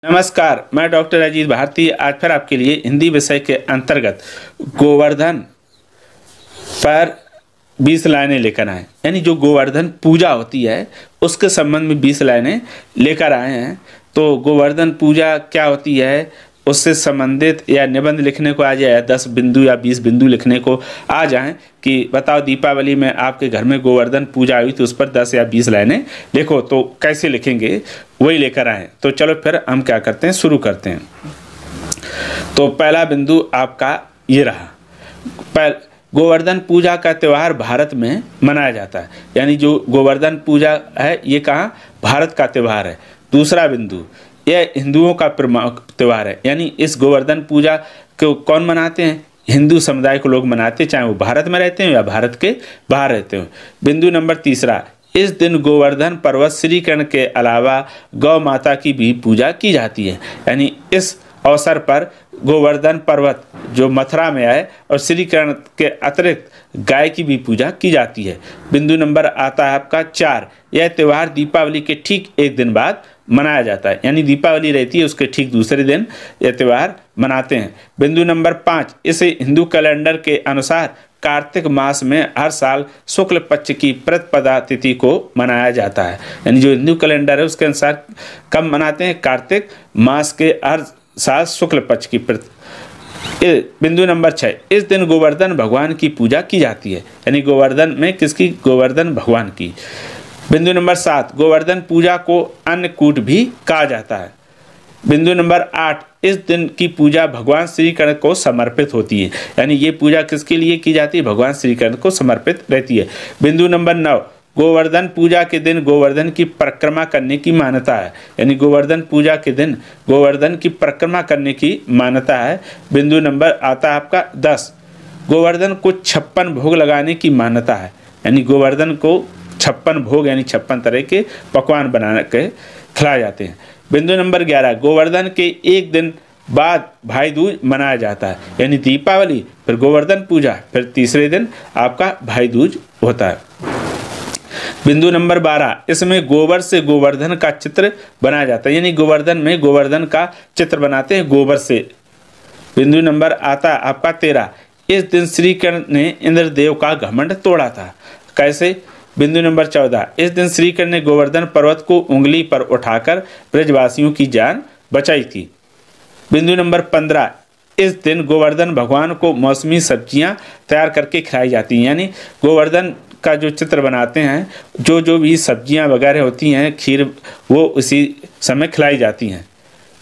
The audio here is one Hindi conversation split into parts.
नमस्कार, मैं डॉक्टर अजीत भारती आज फिर आपके लिए हिंदी विषय के अंतर्गत गोवर्धन पर 20 लाइनें लेकर आए। यानी जो गोवर्धन पूजा होती है उसके संबंध में 20 लाइनें लेकर आए हैं। तो गोवर्धन पूजा क्या होती है उससे संबंधित या निबंध लिखने को आ जाए 10 बिंदु या 20 बिंदु लिखने को आ जाएं कि बताओ दीपावली में आपके घर में गोवर्धन पूजा हुई तो उस पर 10 या 20 लाइनें लिखो। तो कैसे लिखेंगे वही लेकर आए। तो चलो फिर हम क्या करते हैं, शुरू करते हैं। तो पहला बिंदु आपका ये रहा। गोवर्धन पूजा का त्यौहार भारत में मनाया जाता है। यानी जो गोवर्धन पूजा है ये कहाँ, भारत का त्यौहार है। दूसरा बिंदु, यह हिंदुओं का प्रमुख त्यौहार है। यानी इस गोवर्धन पूजा को कौन मनाते हैं, हिंदू समुदाय को लोग मनाते हैं, चाहे वो भारत में रहते हो या भारत के बाहर रहते हो। बिंदु नंबर तीसरा, इस दिन गोवर्धन पर्वत श्रीकृष्ण के अलावा गौ माता की भी पूजा की जाती है। यानी इस अवसर पर गोवर्धन पर्वत जो मथुरा में आए और श्रीकृष्ण के अतिरिक्त गाय की भी पूजा की जाती है। बिंदु नंबर आता है आपका 4, यह त्यौहार दीपावली के ठीक एक दिन बाद मनाया जाता है। यानी दीपावली रहती है उसके ठीक दूसरे दिन यह त्यौहार मनाते हैं। बिंदु नंबर 5, इसे हिंदू कैलेंडर के अनुसार कार्तिक मास में हर साल शुक्ल पक्ष की प्रतिपदा तिथि को मनाया जाता है। यानी जो हिंदू कैलेंडर है उसके अनुसार कब मनाते हैं, कार्तिक मास के हर साल शुक्ल पक्ष की बिंदु नंबर 6, इस दिन गोवर्धन भगवान की पूजा की जाती है। यानी गोवर्धन में किसकी, गोवर्धन भगवान की। बिंदु नंबर 7, गोवर्धन पूजा को अन्नकूट भी कहा जाता है। बिंदु नंबर 8, इस दिन की पूजा भगवान श्री कृष्ण को समर्पित होती है। यानी ये पूजा किसके लिए की जाती है, भगवान श्री कृष्ण को समर्पित रहती है। बिंदु नंबर 9, गोवर्धन पूजा के दिन गोवर्धन की परिक्रमा करने की मान्यता है। यानी गोवर्धन पूजा के दिन गोवर्धन की परिक्रमा करने की मान्यता है। बिंदु नंबर आता है आपका 10, गोवर्धन को 56 भोग लगाने की मान्यता है। यानी गोवर्धन को 56 भोग यानी 56 तरह के पकवान बना के खिलाए जाते हैं। बिंदु नंबर 11, गोवर्धन के एक दिन बाद भाई दूज मनाया जाता है। यानी दीपावली फिर गोवर्धन पूजा फिर तीसरे दिन आपका भाई दूज होता है। बिंदु नंबर 12, इसमें गोबर से गोवर्धन का चित्र बनाया जाता है। यानी गोवर्धन में गोवर्धन का चित्र बनाते हैं गोबर से। बिंदु नंबर आता है आपका 13, इस दिन श्री कृष्ण ने इंद्रदेव का घमंड तोड़ा था। कैसे। बिंदु नंबर 14, इस दिन श्री कृष्ण ने गोवर्धन पर्वत को उंगली पर उठाकर ब्रजवासियों की जान बचाई थी। बिंदु नंबर 15, इस दिन गोवर्धन भगवान को मौसमी सब्जियां तैयार करके खिलाई जाती हैं। यानी गोवर्धन का जो चित्र बनाते हैं, जो भी सब्जियां वगैरह होती हैं, खीर, वो उसी समय खिलाई जाती हैं।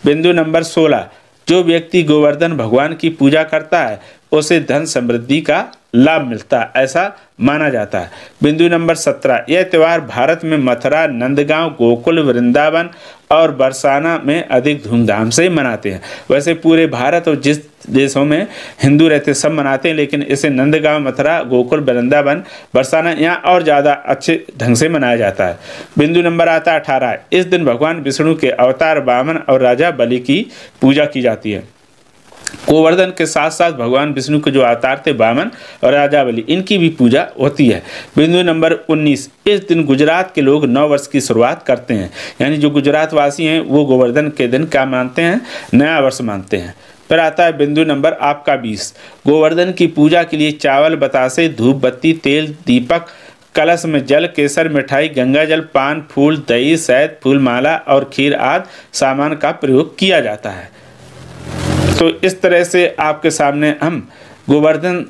बिंदु नंबर 16, जो व्यक्ति गोवर्धन भगवान की पूजा करता है उसे धन समृद्धि का लाभ मिलता है, ऐसा माना जाता है। बिंदु नंबर 17, यह त्यौहार भारत में मथुरा, नंदगांव, गोकुल, वृंदावन और बरसाना में अधिक धूमधाम से मनाते हैं। वैसे पूरे भारत और जिस देशों में हिंदू रहते सब मनाते हैं, लेकिन इसे नंदगांव, मथुरा, गोकुल, वृंदावन, बरसाना यहाँ और ज़्यादा अच्छे ढंग से मनाया जाता है। बिंदु नंबर आता है 18, इस दिन भगवान विष्णु के अवतार वामन और राजा बलि की पूजा की जाती है। गोवर्धन के साथ साथ भगवान विष्णु के जो अवतार थे वामन और राजा बलि, इनकी भी पूजा होती है। बिंदु नंबर 19, इस दिन गुजरात के लोग नव वर्ष की शुरुआत करते हैं। यानी जो गुजरात वासी हैं वो गोवर्धन के दिन क्या मानते हैं, नया वर्ष मानते हैं। फिर आता है बिंदु नंबर आपका 20, गोवर्धन की पूजा के लिए चावल, बतासे, धूप बत्ती, तेल, दीपक, कलश में जल, केसर, मिठाई, गंगाजल, पान, फूल, दही, शहद, फूल माला और खीर आदि सामान का प्रयोग किया जाता है। तो इस तरह से आपके सामने हम गोवर्धन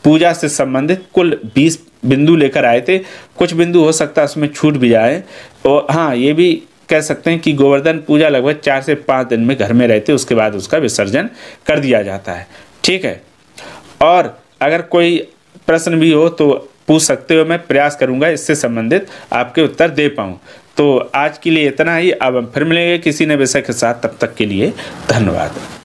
पूजा से संबंधित कुल 20 बिंदु लेकर आए थे। कुछ बिंदु हो सकता है उसमें छूट भी जाए। और हाँ, ये भी कह सकते हैं कि गोवर्धन पूजा लगभग 4 से 5 दिन में घर में रहते, उसके बाद उसका विसर्जन कर दिया जाता है। ठीक है। और अगर कोई प्रश्न भी हो तो पूछ सकते हो, मैं प्रयास करूंगा इससे संबंधित आपके उत्तर दे पाऊँ। तो आज के लिए इतना ही। अब हम फिर मिलेंगे किसी नए विषय के साथ, तब तक के लिए धन्यवाद।